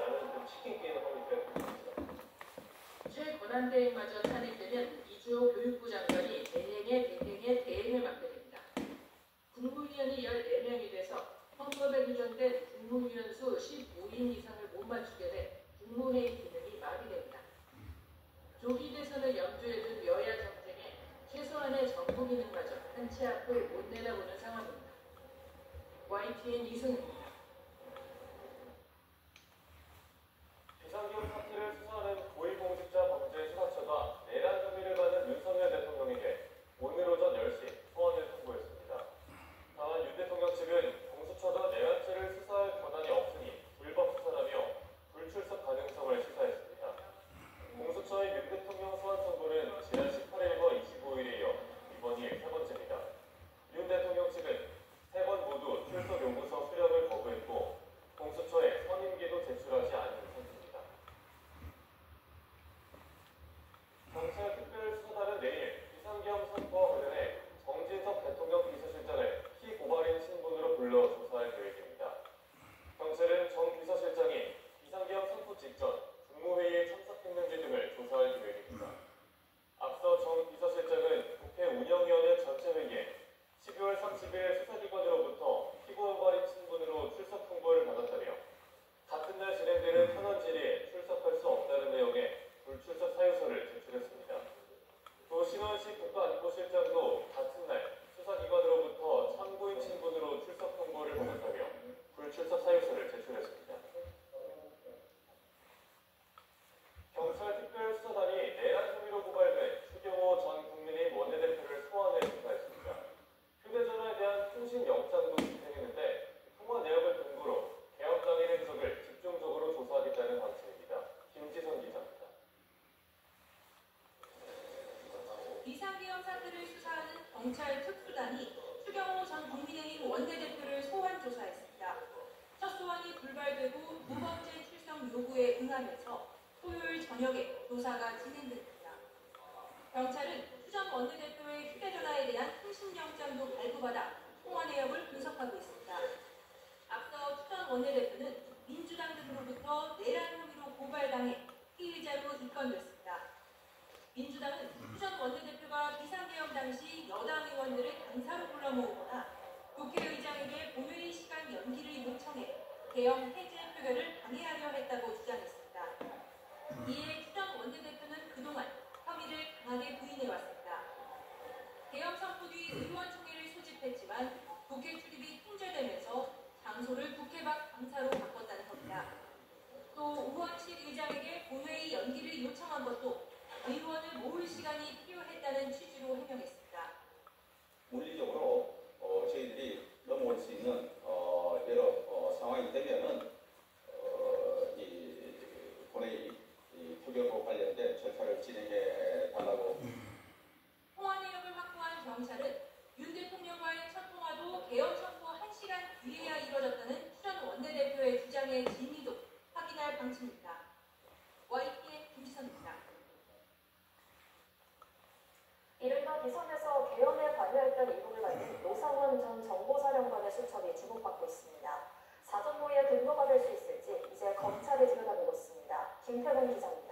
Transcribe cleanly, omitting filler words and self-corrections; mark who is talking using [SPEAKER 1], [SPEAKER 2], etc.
[SPEAKER 1] 않은 치킨 게임을 하고 있다는
[SPEAKER 2] 최 권한대행마저 탄핵되면 이주호 교육부 장관이 대행의 대행을 맡게 됩니다. 국무위원이 14명이 돼서 헌법에 규정된 국무위원 수 15인 이상을 못 맞추게 돼 국무회의 기능이 마비됩니다. 조기 대선을 염두에 둔 여야 정쟁에 최소한의 정부 기능마저 한 치 앞을 못 내다보는 상황입니다. YTN 이승우입니다.
[SPEAKER 3] 비상기업 사태를 수사하는 고위공직자범죄수사처가 내란 혐의를 받는 윤석열 대통령에게 오늘 오전 10시 소환을 통보했습니다. 다만 윤 대통령 측은 공수처가 내란죄를 수사할 권한이 없으니 불법 수사라며 불출석 가능성을 시사했습니다. 공수처의 윤 대통령 소환 선고는 지난 18일과 25일에 이어 이번이 세 번째입니다. 윤 대통령 측은 세 번 모두 출석 요구서 수령을 거부했고 공수처에 선임기도 제출하지 않은 상태입니다. 경찰 특별수사단은 내일 비상계엄 사건과 관련해 정진석 대통령 비서실장을 피고발인 신분으로 불러 조사할 계획입니다. 경찰은 정 비서실장이 비상계엄 선포 직전 국무회의에 참석했는지 등을 조사할 계획입니다. 앞서 정 비서실장은 국회 운영위원회 전체 회의에 12월 30일 수사기관으로부터 피고발인 신분으로 출석 통보를 받았다며 같은 날 진행되는 현안 질의에 출석할 수 없다는 내용의 불출석 사유서를 제출했습니다. 또 신원식 국가안보실장도 같은 날 수사기관으로부터 참고인 신분으로 출석 통보를 받았다며 불출석 사유서를 제출했습니다. 경찰 특별수사단이 내란 혐의로 고발된 추경호 전 국민의힘 원내대표를 소환해 조사했습니다. 휴대전화에 대한 통신 영장도 집행했는데 통화 내역을 근거로 개혁당의 행적을 집중적으로 조사하겠다는 방침입니다. 김지선 기자입니다.
[SPEAKER 4] 비상계엄 사태를 수사하는 경찰 특수단이 추경호 전 국민의힘 원내대표를 소환 조사했습니다. 첫 소환이 불발되고 무범죄 출석 요구에 응하면서 토요일 저녁에 조사가 진행됐습니다. 경찰은 추 전 원내대표의 휴대전화에 대한 통신영장도 발부받아 통화 내역을 분석하고 있습니다. 앞서 추 전 원내대표는 민주당 등으로부터 내란 혐의로 고발당해 피의자로 입건됐습니다. 민주당은 추 전 원내대표가 비상계엄 당시 여당 의원들을 강사로 불러 모으거나 국회의장에게 본회의 시간 연기를 요청해 계엄 해제 표결을 방해하려 했다고 주장했습니다. 이에 추 전 원내대표는 그동안 혐의를 강하게 부인해왔습니다. 계엄 선포 뒤 의원총회를 소집했지만 국회 출입이 통제되면서 장소를 국회 밖 강사로 바꿨다는 겁니다. 또 우원식 의장에게 본회의 연기를 요청한 것도 의원을 모을 시간이 필요했다는 취지로 해명했습니다.
[SPEAKER 5] 물리적으로 저희들이 넘어올 수 있는 여러 상황이 되면은 이 본회의 표결과 관련된 절차를 진행해 달라고.
[SPEAKER 4] 통화 내역을 확보한 경찰은 윤 대통령과의 첫 통화도 계엄 선포 1시간 뒤에야 이뤄졌다는 추 전 원내대표의 주장의 진위도 확인할 방침입니다. YTN 김지선입니다.
[SPEAKER 6] 이른바 비선에서 계엄에 관여했던 의혹을 받는 노상원 전 정보사령관의 수첩이 주목받고 있습니다. 사전 모의에 근거가 될 수 있을지 이제 검찰이 들여다보고 있습니다. 김태곤 기자입니다.